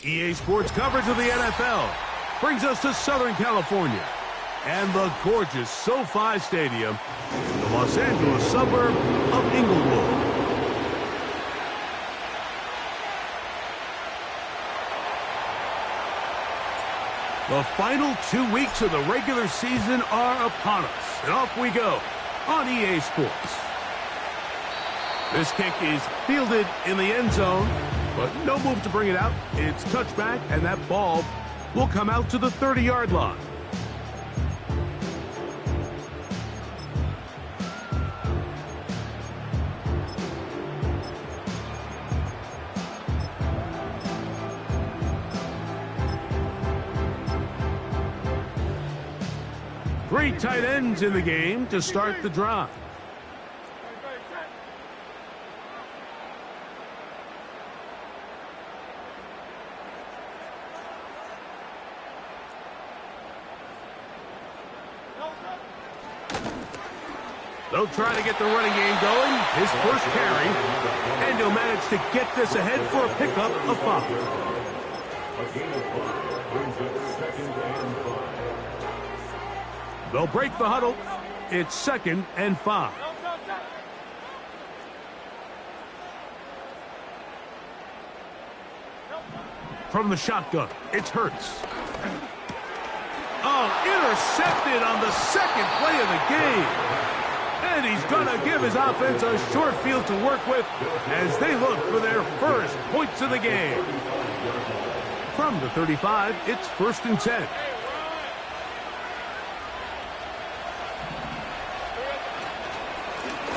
EA Sports coverage of the NFL brings us to Southern California and the gorgeous SoFi Stadium in the Los Angeles suburb of Inglewood. The final 2 weeks of the regular season are upon us, and off we go on EA Sports. This kick is fielded in the end zone, but no move to bring it out. It's touchback, and that ball will come out to the 30-yard line. Three tight ends in the game to start the drive. They'll try to get the running game going. His first carry. And he'll manage to get this ahead for a pickup of 5. They'll break the huddle. It's 2nd and 5. From the shotgun, it's Hurts. Oh, intercepted on the second play of the game. And he's going to give his offense a short field to work with as they look for their first points of the game. From the 35, it's 1st and 10.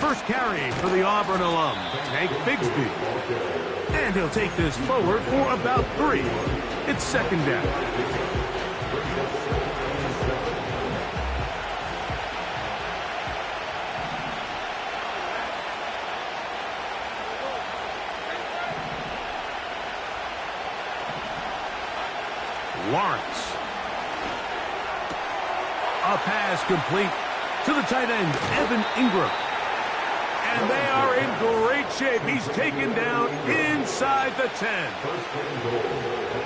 First carry for the Auburn alum, Tank Bigsby. And he'll take this forward for about 3. It's 2nd down. Lawrence. A pass complete to the tight end, Evan Ingram. And they are in great shape. He's taken down inside the 10.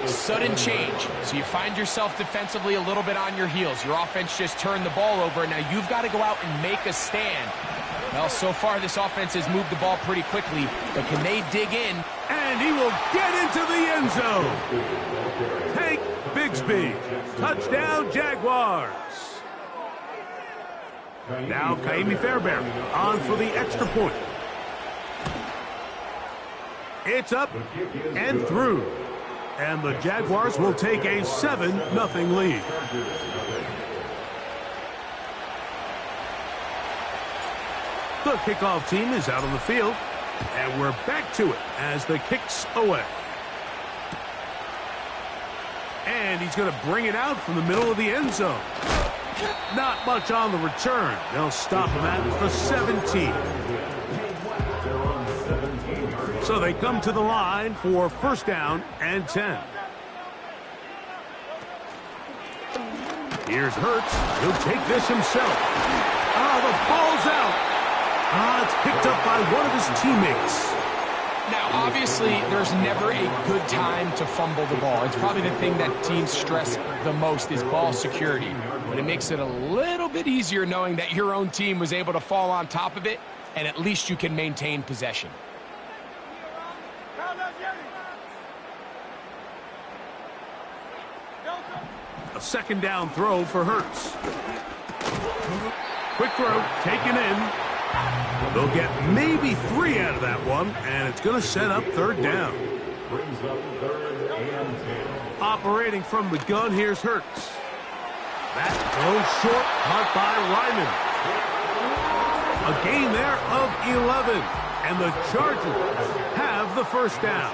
Sudden change. So you find yourself defensively a little bit on your heels. Your offense just turned the ball over, and now you've got to go out and make a stand. Well, so far this offense has moved the ball pretty quickly, but can they dig in? And he will get into the end zone. Tank Bigsby. Touchdown, Jaguars. Now Kaimi Fairbairn on for the extra point. It's up and through. And the Jaguars will take a 7-0 lead. The kickoff team is out on the field. And we're back to it as the kick's away. And he's going to bring it out from the middle of the end zone. Not much on the return. They'll stop him at the 17. So they come to the line for 1st down and 10. Here's Hurts. He'll take this himself. Oh, the ball's out. It's picked up by one of his teammates. Now, obviously, there's never a good time to fumble the ball. It's probably the thing that teams stress the most is ball security. But it makes it a little bit easier knowing that your own team was able to fall on top of it, and at least you can maintain possession. A 2nd down throw for Hurts. Quick throw, taken in. They'll get maybe 3 out of that one, and it's going to set up 3rd down. Operating from the gun, here's Hurts. That throws short, caught by Ryman. A gain there of 11, and the Chargers have the 1st down.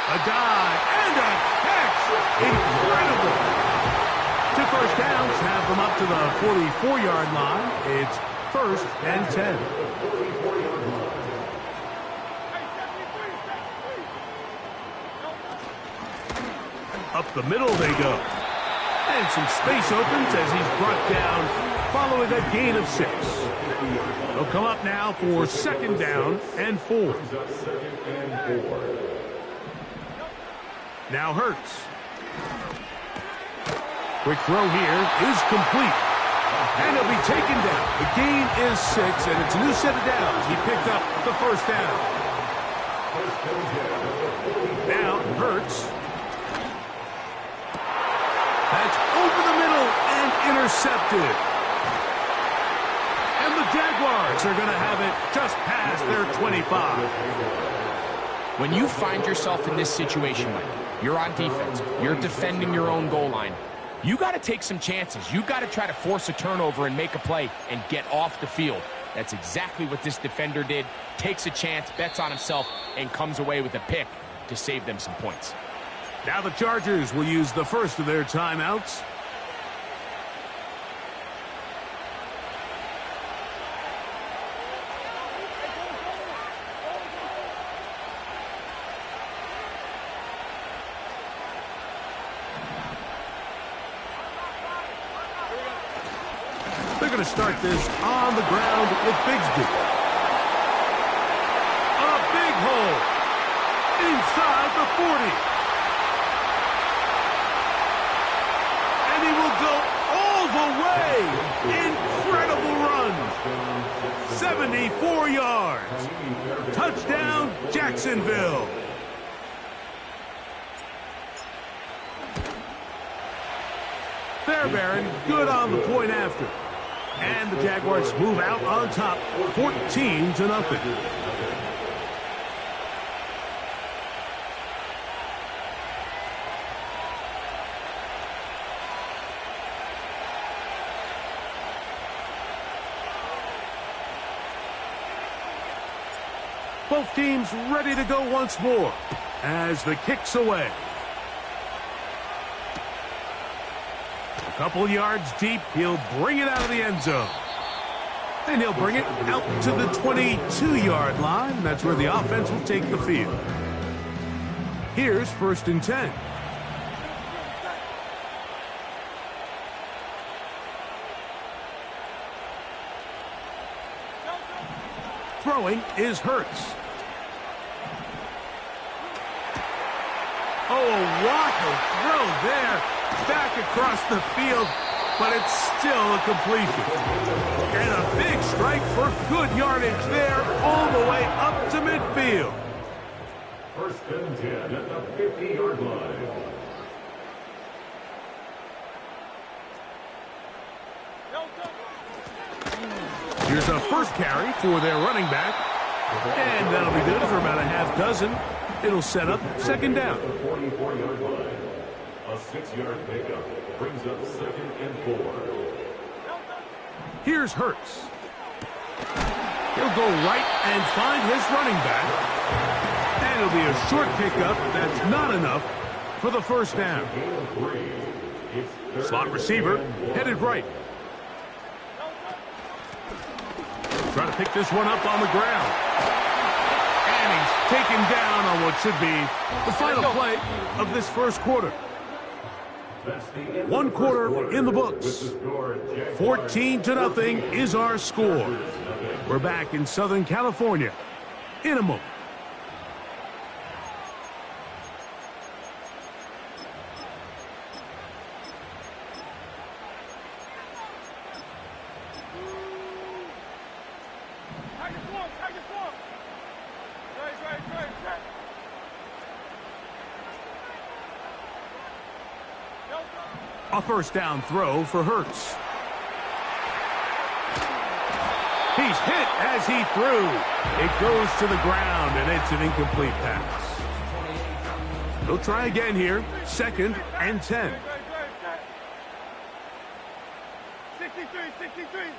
A dive and a catch. Incredible. 2 first downs have them up to the 44-yard line. It's 1st and 10. Up the middle they go. And some space opens as he's brought down following a gain of 6. They'll come up now for 2nd down and 4. Now Hurts. Quick throw here is complete. And he'll be taken down. The gain is 6, and it's a new set of downs. He picked up the 1st down. Now Hurts. That's over the middle and intercepted. And the Jaguars are going to have it just past their 25. When you find yourself in this situation, Mike, you're on defense, you're defending your own goal line, you got to take some chances. You got to try to force a turnover and make a play and get off the field. That's exactly what this defender did. Takes a chance, bets on himself, and comes away with a pick to save them some points. Now the Chargers will use the first of their timeouts. They're going to start this on the ground with Bigsby. A big hole inside the 40. And he will go all the way. Incredible run. 74 yards. Touchdown, Jacksonville. Fairbairn, good on the point after. And the Jaguars move out on top, 14-0. Both teams ready to go once more as the kick's away. Couple yards deep, he'll bring it out of the end zone. And he'll bring it out to the 22-yard line. That's where the offense will take the field. Here's 1st and 10. Throwing is Hurts. Oh, a wild throw there. Back across the field, but it's still a completion. And a big strike for good yardage there all the way up to midfield. 1st and 10 at the 50-yard line. Here's a first carry for their running back. And that'll be good for about a half dozen. It'll set up 2nd down. 44-yard line. A 6-yard pickup brings up 2nd and 4. Here's Hurts. He'll go right and find his running back. And it'll be a short pickup. That's not enough for the 1st down. Slot receiver headed right. Try to pick this one up on the ground. And he's taken down on what should be the final play of this 1st quarter. 1 quarter in the books. 14-0 is our score. We're back in Southern California in a moment. A 1st down throw for Hurts. He's hit as he threw. It goes to the ground, and it's an incomplete pass. He'll try again here. 2nd and 10. 63.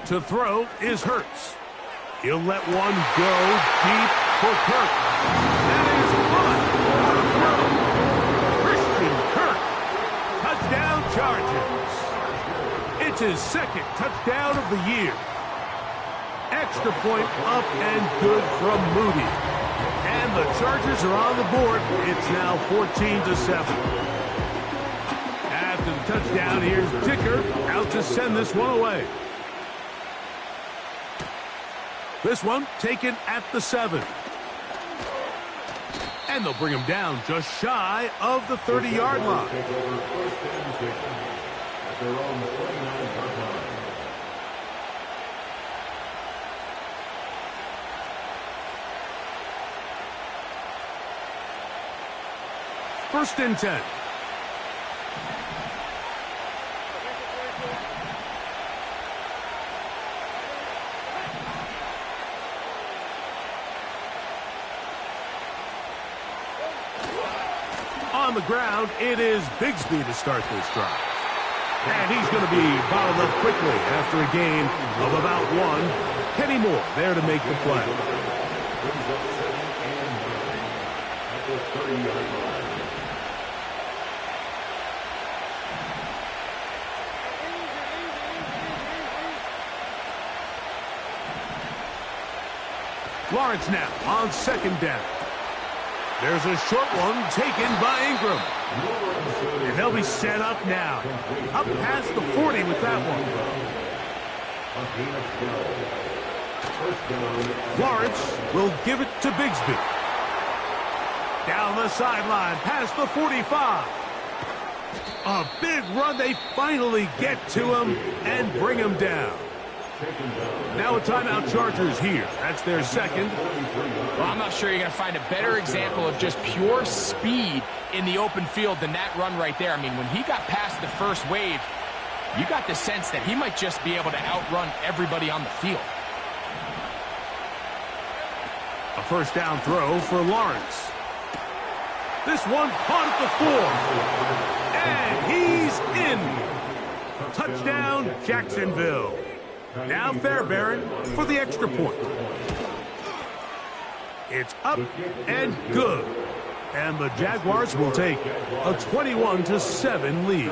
To throw is Hurts. He'll let one go deep for Kirk. That is on the throw. Touchdown Chargers. It's his 2nd touchdown of the year. Extra point up and good from Moody. And the Chargers are on the board. It's now 14-7. After the touchdown, here's Dicker out to send this one away. This one taken at the 7. And they'll bring him down just shy of the 30-yard line. First and 10. On the ground, it is Bigsby to start this drive. And he's going to be bottled up quickly after a gain of about 1. Kenny Moore there to make the play. Lawrence now on second down. There's a short one taken by Ingram. And they'll be set up now. Up past the 40 with that one. Lawrence will give it to Bigsby. Down the sideline, past the 45. A big run. They finally get to him and bring him down. Now a timeout, Chargers here. That's their second. Well, I'm not sure you're going to find a better example of just pure speed in the open field than that run right there. I mean, when he got past the first wave, you got the sense that he might just be able to outrun everybody on the field. A first down throw for Lawrence. This one caught at the 4. And he's in. Touchdown, Jacksonville. Now Fairbairn for the extra point. It's up and good. And the Jaguars will take a 21-7 lead.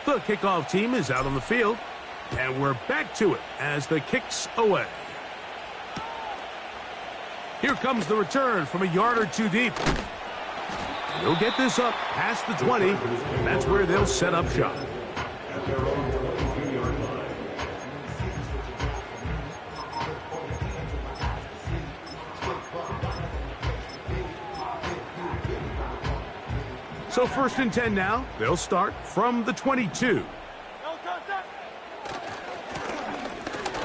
The kickoff team is out on the field. And we're back to it as the kick's away. Here comes the return from a yard or two deep. They'll get this up past the 20. And that's where they'll set up shop. Their own 22-yard line. So first and 10 now. They'll start from the 22.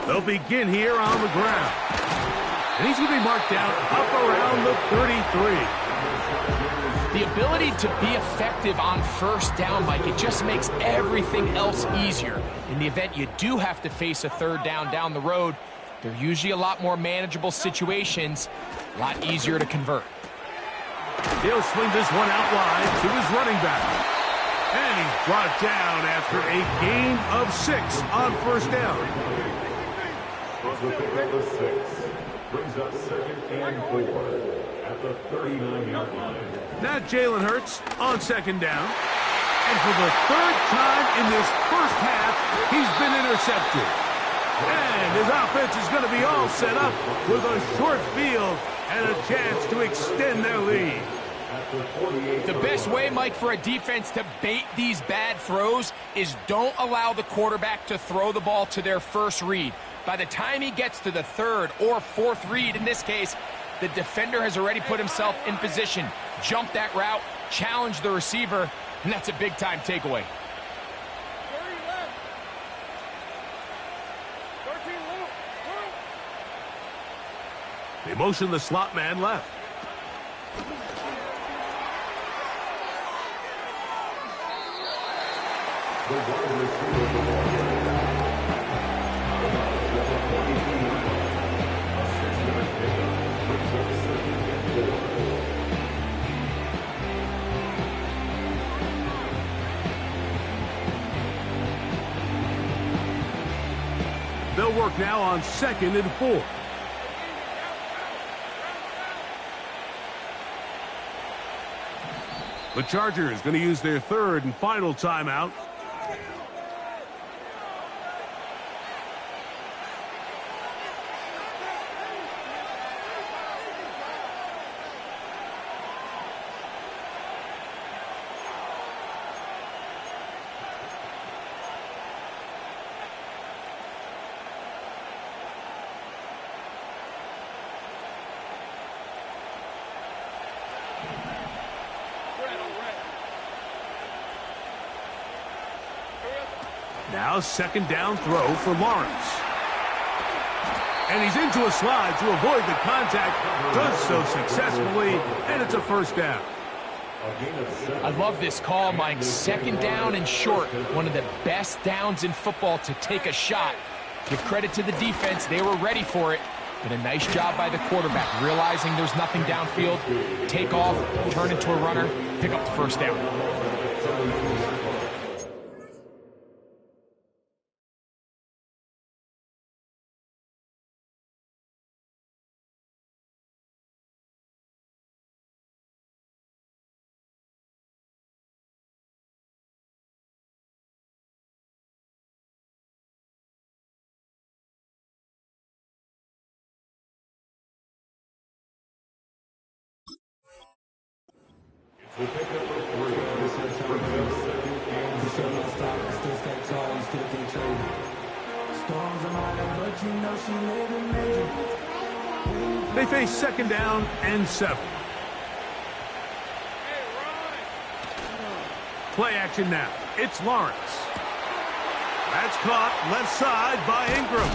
They'll begin here on the ground. And he's going to be marked down up around the 33. The ability to be effective on first down, Mike, it just makes everything else easier. In the event you do have to face a third down the road, they're usually a lot more manageable situations, a lot easier to convert. He'll swing this one out wide to his running back. And he's brought down after a gain of 6 on first down. The pick of the 6 brings up second and 4 at the 39-yard line. Now Jalen Hurts on second down. And for the third time in this first half, he's been intercepted. And his offense is going to be all set up with a short field and a chance to extend their lead. The best way, Mike, for a defense to bait these bad throws is don't allow the quarterback to throw the ball to their first read. By the time he gets to the third or fourth read, in this case, the defender has already put himself in position, jumped that route, challenged the receiver, and that's a big-time takeaway. They motion the slot man left. The wide receiver for Washington. A 6-yard pickup brings up second and 4. They'll work now on second and 4. The Chargers going to use their third and final timeout. Now second down throw for Lawrence. And he's into a slide to avoid the contact. Does so successfully, and it's a first down. I love this call, Mike. Second down and short. One of the best downs in football to take a shot. Give credit to the defense. They were ready for it. But a nice job by the quarterback, realizing there's nothing downfield. Take off, turn into a runner, pick up the first down. We'll pick up for 3. This is second and 7. They face second down and 7. Play action now. It's Lawrence. That's caught left side by Ingram.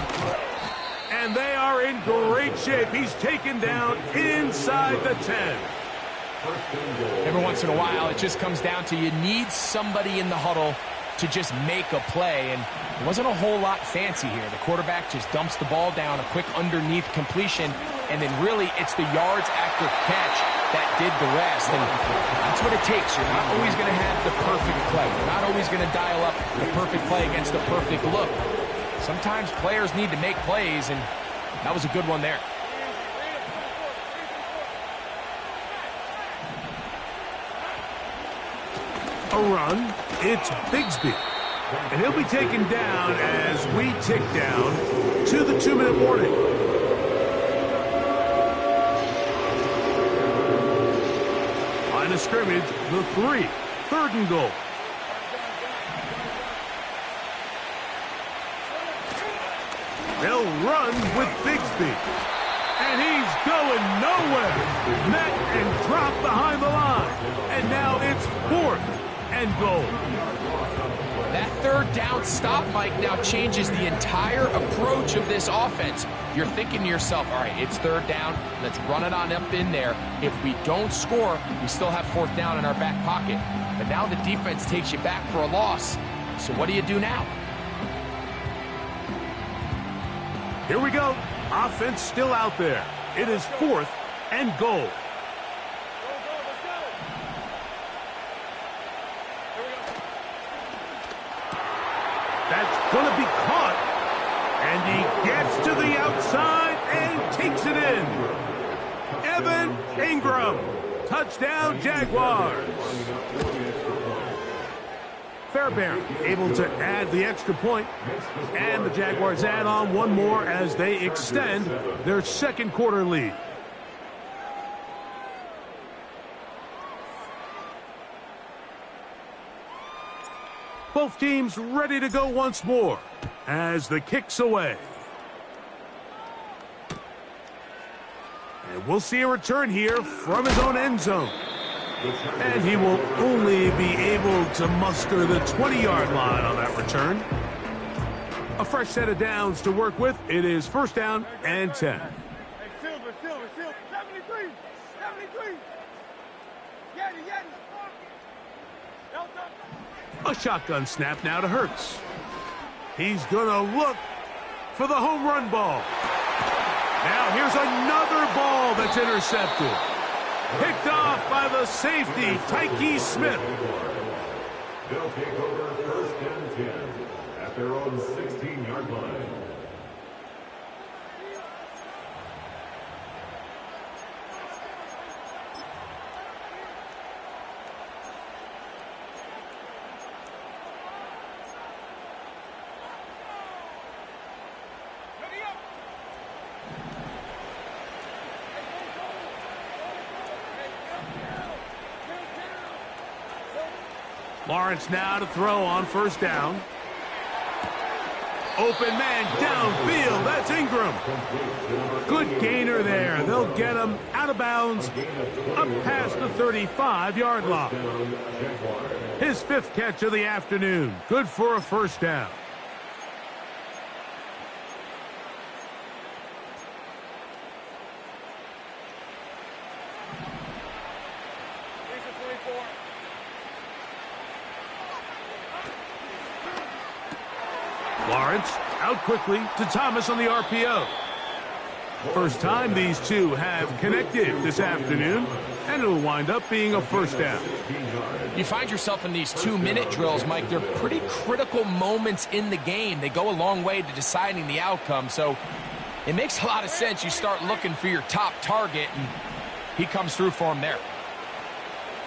And they are in great shape. He's taken down inside the 10. Every once in a while, it just comes down to you need somebody in the huddle to just make a play, and it wasn't a whole lot fancy here. The quarterback just dumps the ball down, a quick underneath completion, and then really it's the yards after catch that did the rest, and that's what it takes. You're not always going to have the perfect play. You're not always going to dial up the perfect play against the perfect look. Sometimes players need to make plays, and that was a good one there. A run, it's Bigsby. And he'll be taken down as we tick down to the 2-minute warning. Line of scrimmage, the 3. 3rd and goal. They'll run with Bigsby. And he's going nowhere. Met and dropped behind the line. And now it's 4th and goal. That 3rd down stop, Mike, now changes the entire approach of this offense. You're thinking to yourself, all right, it's 3rd down. Let's run it on up in there. If we don't score, we still have 4th down in our back pocket. But now the defense takes you back for a loss. So what do you do now? Here we go. Offense still out there. It is 4th and goal. That's going to be caught. And he gets to the outside and takes it in. Evan Ingram. Touchdown, Jaguars. Fairbairn able to add the extra point. And the Jaguars add on one more as they extend their 2nd quarter lead. Both teams ready to go once more as the kick's away. And we'll see a return here from his own end zone. And he will only be able to muster the 20-yard line on that return. A fresh set of downs to work with. It is 1st down and 10. Hey, Silver, 73, 73. Yeti. Delta. A shotgun snap now to Hurts. He's going to look for the home run ball. Now here's another ball that's intercepted. Picked off by the safety, Tyke Smith. They'll take over 1st and 10 at their own 16-yard line. Lawrence now to throw on 1st down. Open man downfield. That's Ingram. Good gainer there. They'll get him out of bounds up past the 35-yard line. His 5th catch of the afternoon. Good for a 1st down. Lawrence out quickly to Thomas on the RPO. First time these two have connected this afternoon, and it'll wind up being a first down. You find yourself in these 2-minute drills, Mike. They're pretty critical moments in the game. They go a long way to deciding the outcome, so it makes a lot of sense. You start looking for your top target, and he comes through for him there.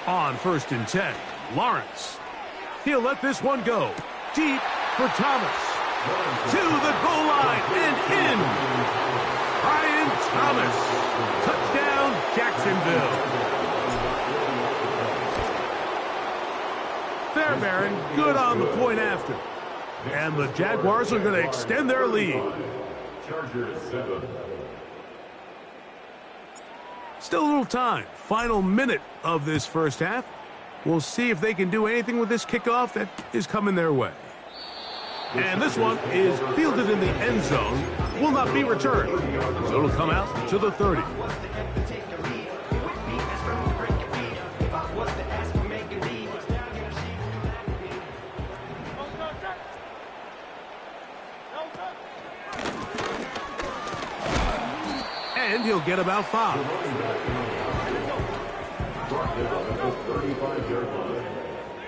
On 1st and 10, Lawrence. He'll let this one go. Deep for Thomas. To the goal line and in. Brian Thomas. Touchdown, Jacksonville. Fairbairn, good on the point after. And the Jaguars are going to extend their lead. Chargers 7. Still a little time. Final minute of this first half. We'll see if they can do anything with this kickoff that is coming their way. And this one is fielded in the end zone. Will not be returned. So it'll come out to the 30. And he'll get about 5.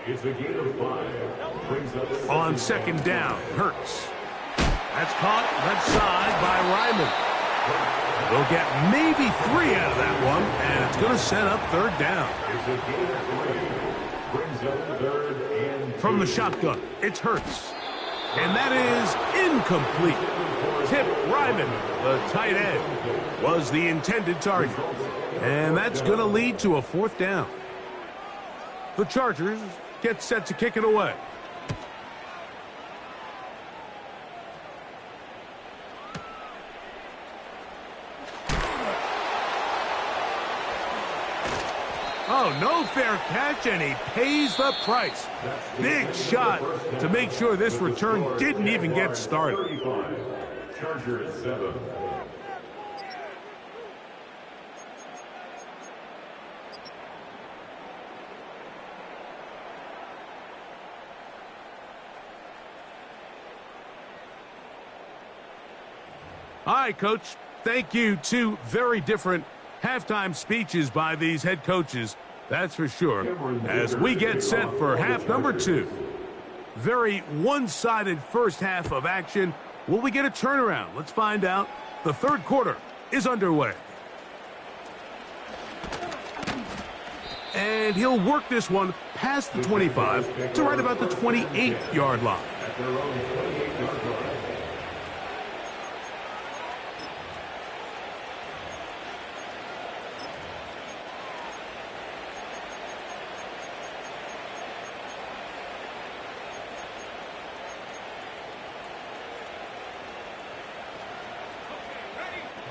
It's a gain of 5. Brings up On 2nd down, Hurts. That's caught left side by Ryman. They'll get maybe 3 out of that one, and it's going to set up 3rd down. It's a gain of 3. Brings up 3rd and 2. From the shotgun, it's Hurts. And that is incomplete. Tip Ryman, the tight end, was the intended target. And that's going to lead to a 4th down. The Chargers get set to kick it away. Oh, no fair catch, and he pays the price. Big shot to make sure this return didn't even get started. 35. Chargers 7. All right, Coach. Thank you. 2 very different halftime speeches by these head coaches, that's for sure, as we get set for half number 2. Very one-sided first half of action. Will we get a turnaround? Let's find out. The 3rd quarter is underway. And he'll work this one past the 25 to right about the 28-yard line. At their own 28-yard line.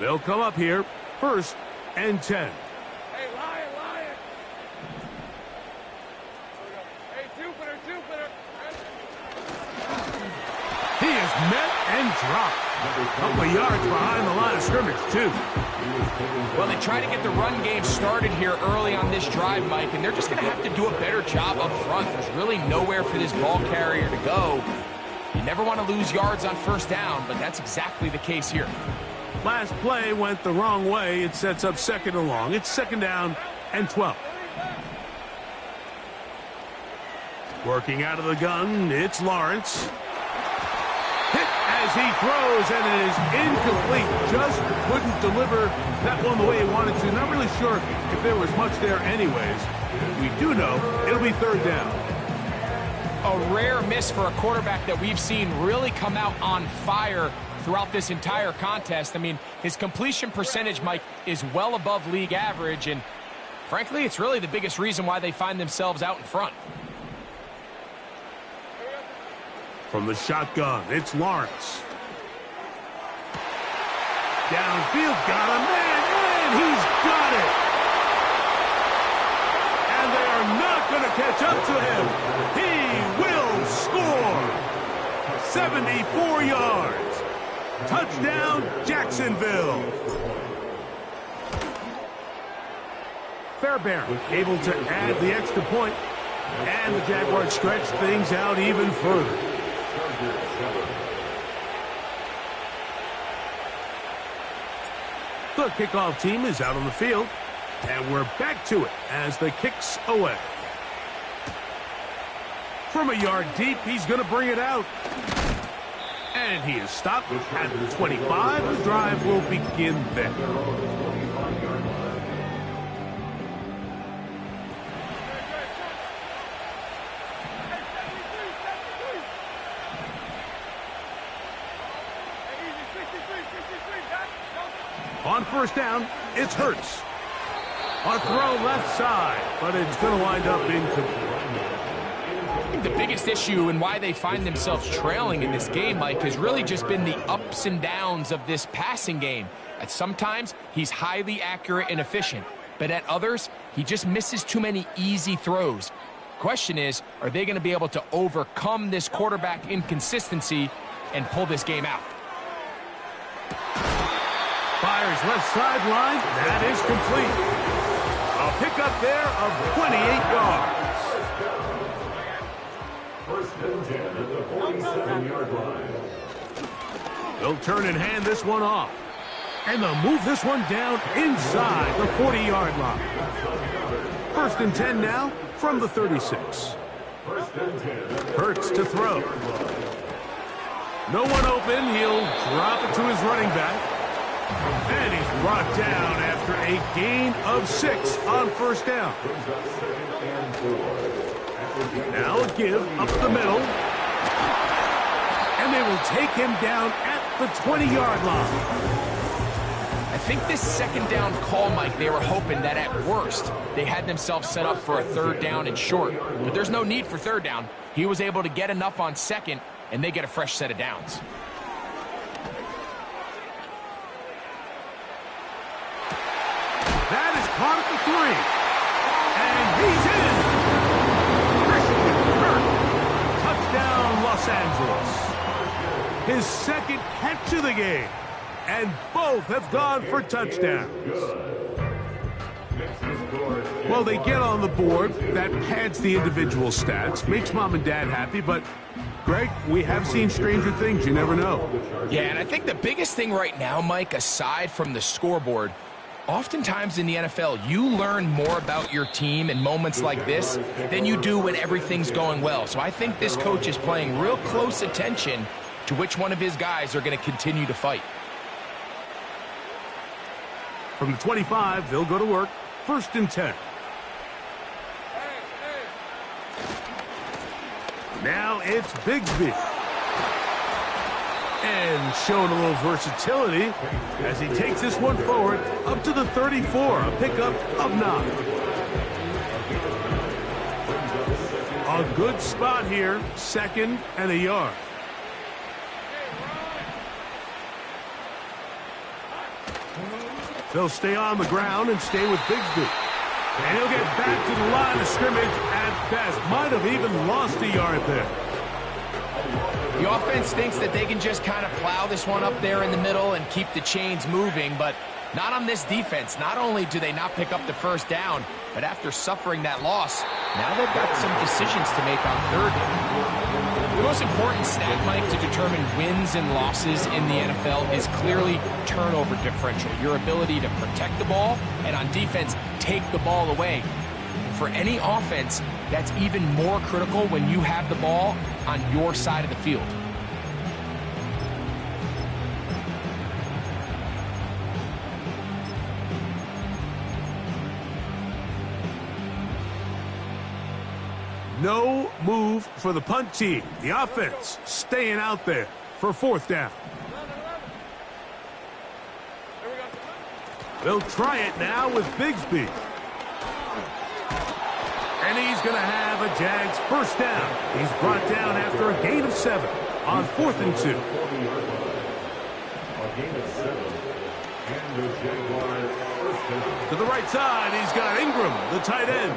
They'll come up here, 1st and 10. Hey, Lion. Hey, Jupiter. He is met and dropped. A couple of yards behind the line of scrimmage, too. Well, they try to get the run game started here early on this drive, Mike, and they're just going to have to do a better job up front. There's really nowhere for this ball carrier to go. You never want to lose yards on 1st down, but that's exactly the case here. Last play went the wrong way. It sets up 2nd and long. It's 2nd down and 12. Working out of the gun, it's Lawrence. Hit as he throws, and it is incomplete. Just couldn't deliver that one the way he wanted to. Not really sure if there was much there anyways. We do know it'll be 3rd down. A rare miss for a quarterback that we've seen really come out on fire throughout this entire contest. I mean, his completion percentage, Mike, is well above league average, and frankly, it's really the biggest reason why they find themselves out in front. From the shotgun, it's Lawrence. Downfield, got a man, and he's got it. And they are not going to catch up to him. He will score. 74 yards. Touchdown, Jacksonville. Fairbairn able to add the extra point, and the Jaguars stretch things out even further. The kickoff team is out on the field, and we're back to it as the kick's away. From a yard deep, he's going to bring it out. And he is stopped at the 25. The drive will begin there. On first down, it's Hurts. On throw left side, but it's going to wind up incomplete. I think the biggest issue and why they find themselves trailing in this game, Mike, has really just been the ups and downs of this passing game. At sometimes, he's highly accurate and efficient, but at others, he just misses too many easy throws. Question is, are they going to be able to overcome this quarterback inconsistency and pull this game out? Fires left sideline. That is complete. A pickup there of 28 yards. First and 10 at the 47-yard line. They'll turn and hand this one off. And they'll move this one down inside the 40-yard line. First and 10 now from the 36. First and 10. Hurts to throw. No one open. He'll drop it to his running back. And he's brought down after a gain of 6 on first down. Now a give up the middle. And they will take him down at the 20-yard line. I think this second down call, Mike, they were hoping that at worst they had themselves set up for a third down and short. But there's no need for third down. He was able to get enough on second, and they get a fresh set of downs. That is caught at the 3. And he's in. Touchdown, Los Angeles. His second catch of the game. And both have gone for touchdowns. Well, they get on the board. That pads the individual stats. Makes mom and dad happy, but Greg, we have seen stranger things. You never know. Yeah, and I think the biggest thing right now, Mike, aside from the scoreboard, oftentimes in the NFL, you learn more about your team in moments like this than you do when everything's going well. So I think this coach is paying real close attention to which one of his guys are going to continue to fight. From the 25, they'll go to work. First and 10. Now it's Bigsby. And showing a little versatility as he takes this one forward up to the 34, a pickup of 9. A good spot here, second and a yard. They'll stay on the ground and stay with Bigsby. And he'll get back to the line of scrimmage at best. Might have even lost a yard there. The offense thinks that they can just kind of plow this one up there in the middle and keep the chains moving, but not on this defense. Not only do they not pick up the first down, but after suffering that loss, now they've got some decisions to make on third down. The most important stat, Mike, to determine wins and losses in the NFL is clearly turnover differential, your ability to protect the ball and on defense take the ball away. For any offense, that's even more critical when you have the ball on your side of the field. No move for the punt team. The offense staying out there for fourth down. They'll try it now with Bigsby. And he's going to have a Jags first down. He's brought down after a gain of 7 on 4th and 2. To the right side, he's got Ingram, the tight end.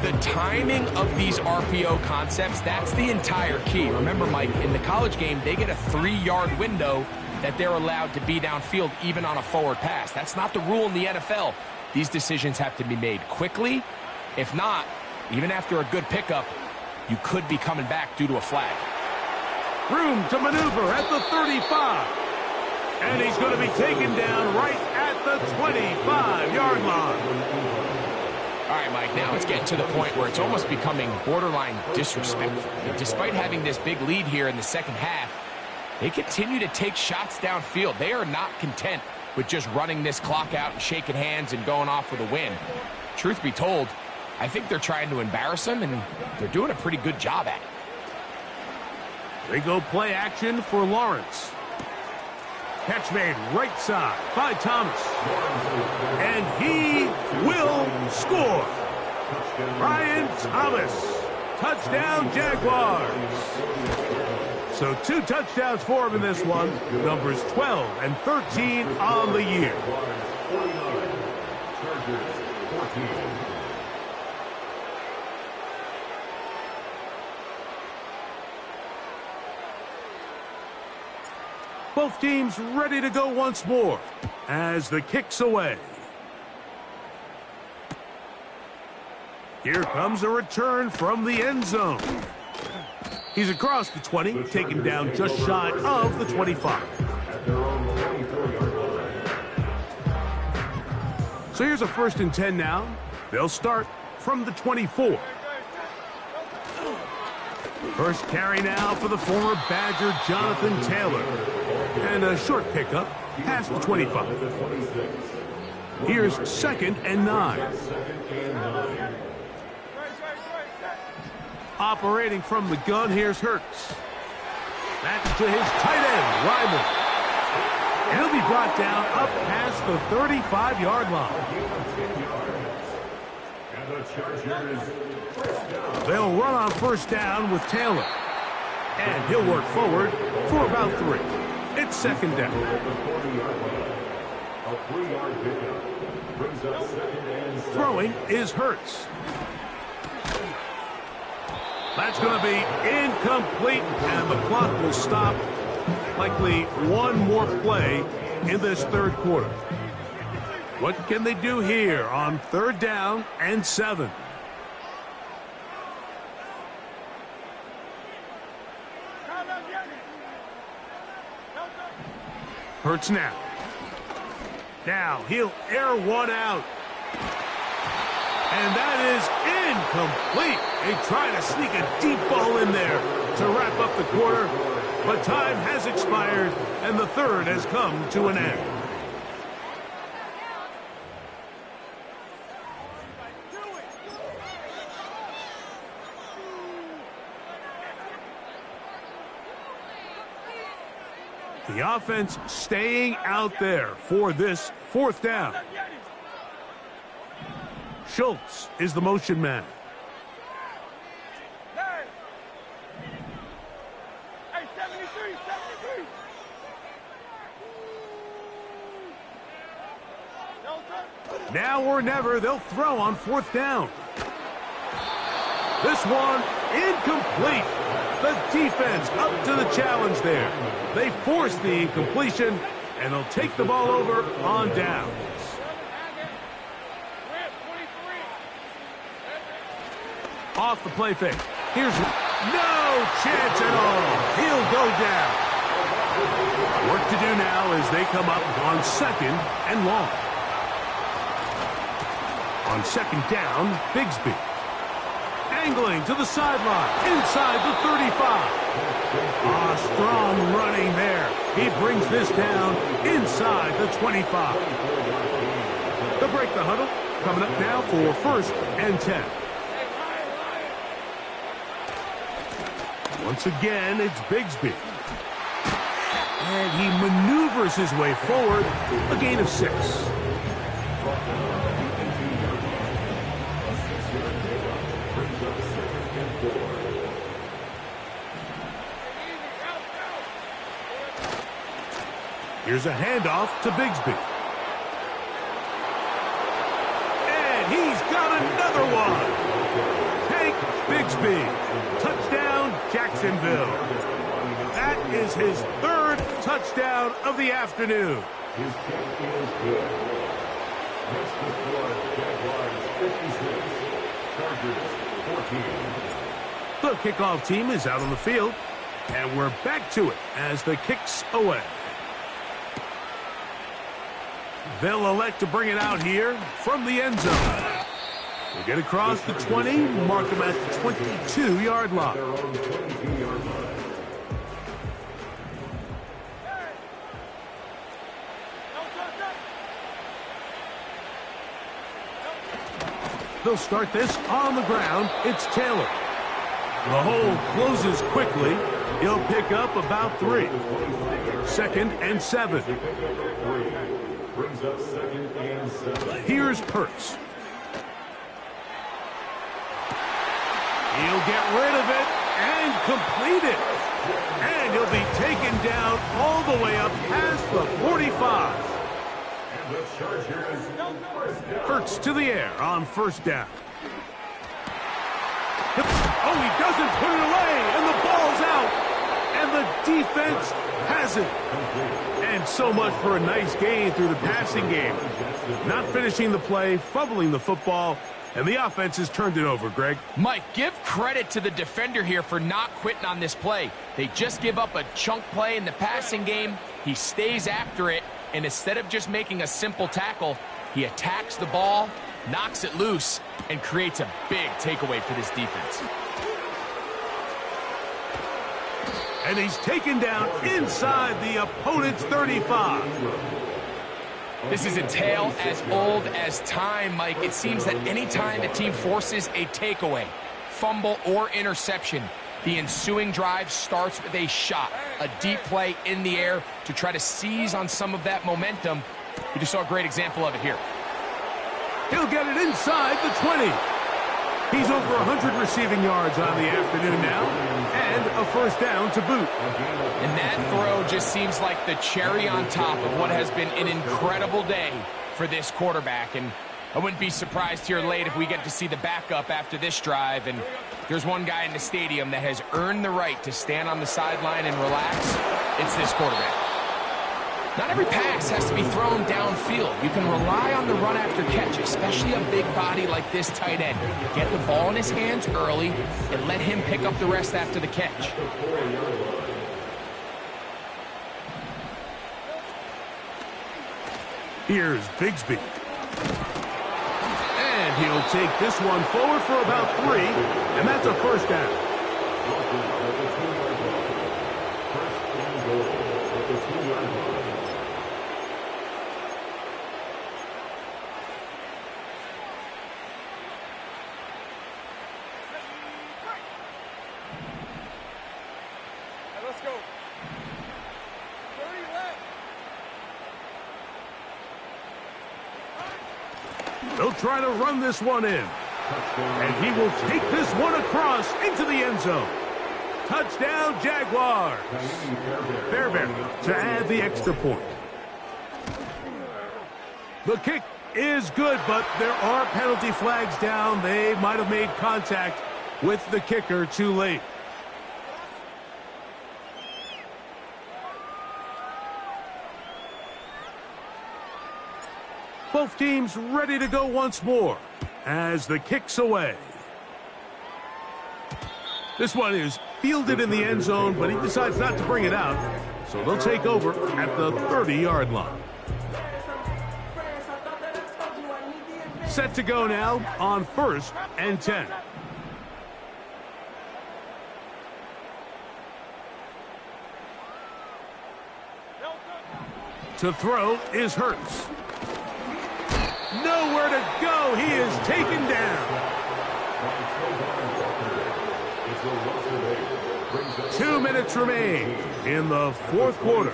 The timing of these RPO concepts, that's the entire key. Remember, Mike, in the college game, they get a 3-yard window that they're allowed to be downfield even on a forward pass. That's not the rule in the NFL. these decisions have to be made quickly. If not, even after a good pickup, you could be coming back due to a flag. Room to maneuver at the 35. And he's going to be taken down right at the 25-yard line. All right, Mike, now it's getting to the point where it's almost becoming borderline disrespectful. And despite having this big lead here in the second half, they continue to take shots downfield. They are not content with just running this clock out and shaking hands and going off with a win. Truth be told, I think they're trying to embarrass them, and they're doing a pretty good job at it. They go play action for Lawrence. Catch made right side by Thomas. And he will score. Brian Thomas. Touchdown, Jaguars. So 2 touchdowns for him in this one. Numbers 12 and 13 on the year. Chargers 14. Both teams ready to go once more as the kick's away. Here comes a return from the end zone. He's across the 20, taken down just shy of the 25. So here's a 1st and 10 now. They'll start from the 24. First carry now for the former Badger Jonathan Taylor. And a short pickup past the 25. Here's 2nd and 9. Operating from the gun, here's Hurts. That's to his tight end, Ryman. And he'll be brought down up past the 35-yard line. They'll run on 1st down with Taylor. And he'll work forward for about 3. It's 2nd down. Throwing is Hurts. That's going to be incomplete, and the clock will stop. Likely one more play in this 3rd quarter. What can they do here on 3rd down and 7? Hurts now. Now he'll air one out. And that is incomplete. They try to sneak a deep ball in there to wrap up the quarter. But time has expired, and the 3rd has come to an end. The offense staying out there for this 4th down. Schultz is the motion man. Now or never, they'll throw on 4th down. This one incomplete. The defense up to the challenge there. They force the incompletion, and they'll take the ball over on downs. Off the play fake. Here's no chance at all. He'll go down. Work to do now as they come up on 2nd and long. On 2nd down, Bigsby. Angling to the sideline, inside the 35. Strong running there. He brings this down inside the 25. They'll break the huddle. Coming up now for 1st and 10. Once again, it's Bigsby. And he maneuvers his way forward. A gain of 6. Here's a handoff to Bigsby. And he's got another one. Tank Bigsby. Touchdown, Jacksonville. That is his 3rd touchdown of the afternoon. Next to score, Jaguars 56, Chargers 14. The kickoff team is out on the field, and we're back to it as the kick's away. They'll elect to bring it out here from the end zone. They get across the 20, mark them at the 22-yard line. Their own 22-yard line. They'll start this on the ground. It's Taylor. The hole closes quickly. He'll pick up about 3. 2nd and 7. Brings up 2nd and 7. Here's Hurts. He'll get rid of it and complete it. And he'll be taken down all the way up past the 45. And the Chargers first down. Hurts to the air on 1st down. Oh, he doesn't put it away, and the ball's out. And the defense has it. And so much for a nice gain through the passing game. Not finishing the play, fumbling the football, and the offense has turned it over, Greg. Mike, give credit to the defender here for not quitting on this play. They just give up a chunk play in the passing game. He stays after it, and instead of just making a simple tackle, he attacks the ball, knocks it loose, and creates a big takeaway for this defense. And he's taken down inside the opponent's 35. This is a tale as old as time, Mike. It seems that any time a team forces a takeaway, fumble, or interception, the ensuing drive starts with a shot, a deep play in the air to try to seize on some of that momentum. We just saw a great example of it here. He'll get it inside the 20. He's over 100 receiving yards on the afternoon now, and a 1st down to boot. And that throw just seems like the cherry on top of what has been an incredible day for this quarterback. And I wouldn't be surprised here late if we get to see the backup after this drive. And there's one guy in the stadium that has earned the right to stand on the sideline and relax. It's this quarterback. Not every pass has to be thrown downfield. You can rely on the run after catch, especially a big body like this tight end. Get the ball in his hands early and let him pick up the rest after the catch. Here's Bigsby. And he'll take this one forward for about 3, and that's a 1st down. Let's go. 30 left. They'll try to run this one in. And he will take this one across into the end zone. Touchdown, Jaguars. Fairbairn to add the extra point. The kick is good, but there are penalty flags down. They might have made contact with the kicker too late. Both teams ready to go once more as the kick's away. This one is fielded in the end zone, but he decides not to bring it out. So they'll take over at the 30-yard line. Set to go now on 1st and 10. To throw is Hurts. Nowhere to go. He is taken down. 2 minutes remain in the 4th quarter.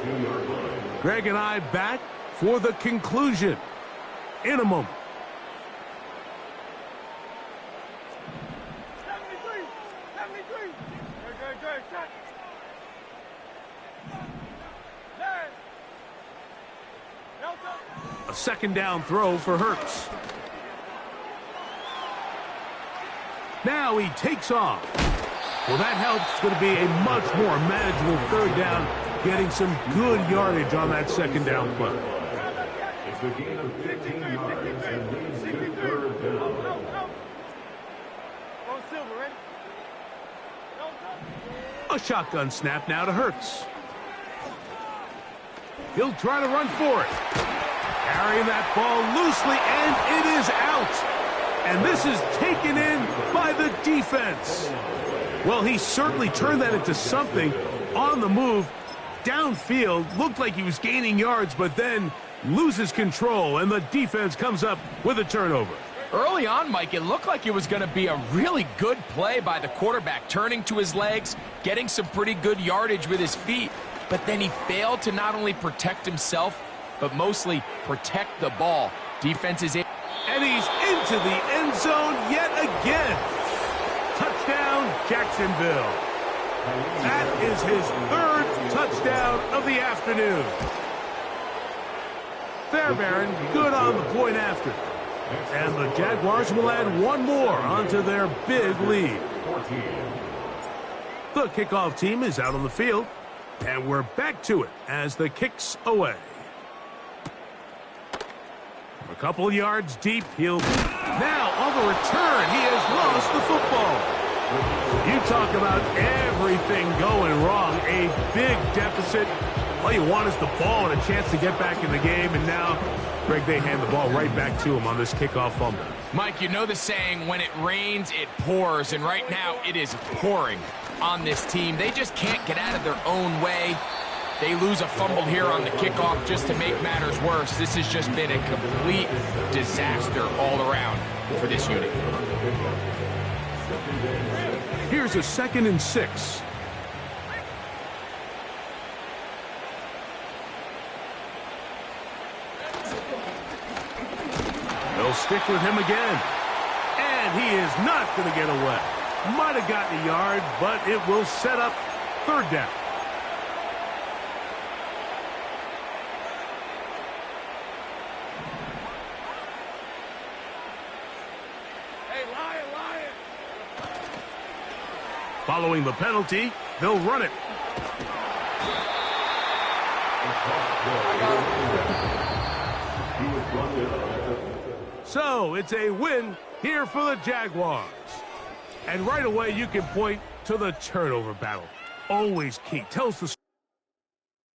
Greg and I back for the conclusion in a moment. 73. Good. Shot. A 2nd down throw for Hurts. Now he takes off. Well, that helps. It's going to be a much more manageable 3rd down, getting some good yardage on that 2nd down play. It's a gain of 15 yards and leads to third down. A shotgun snap now to Hurts. He'll try to run for it. Carrying that ball loosely, and it is out. And this is taken in by the defense. Well, he certainly turned that into something on the move. Downfield, looked like he was gaining yards, but then loses control, and the defense comes up with a turnover. Early on, Mike, it looked like it was going to be a really good play by the quarterback, turning to his legs, getting some pretty good yardage with his feet. But then he failed to not only protect himself, but mostly protect the ball. Defense is in. And he's into the end zone yet again. Touchdown, Jacksonville. That is his third touchdown of the afternoon. Fairbairn good on the point after. And the Jaguars will add one more onto their big lead. The kickoff team is out on the field, and we're back to it as the kick's away. A couple yards deep, he'll... Now, on the return, he has lost the football. You talk about everything going wrong. A big deficit. All you want is the ball and a chance to get back in the game, and now, Greg, they hand the ball right back to him on this kickoff fumble. Mike, you know the saying, when it rains, it pours, and right now it is pouring on this team. They just can't get out of their own way. They lose a fumble here on the kickoff just to make matters worse. This has just been a complete disaster all around for this unit. Here's a 2nd and 6. They'll stick with him again. And he is not going to get away. Might have gotten a yard, but it will set up third down. Following the penalty, they'll run it. So it's a win here for the Jaguars. And right away you can point to the turnover battle. Always key. Tells the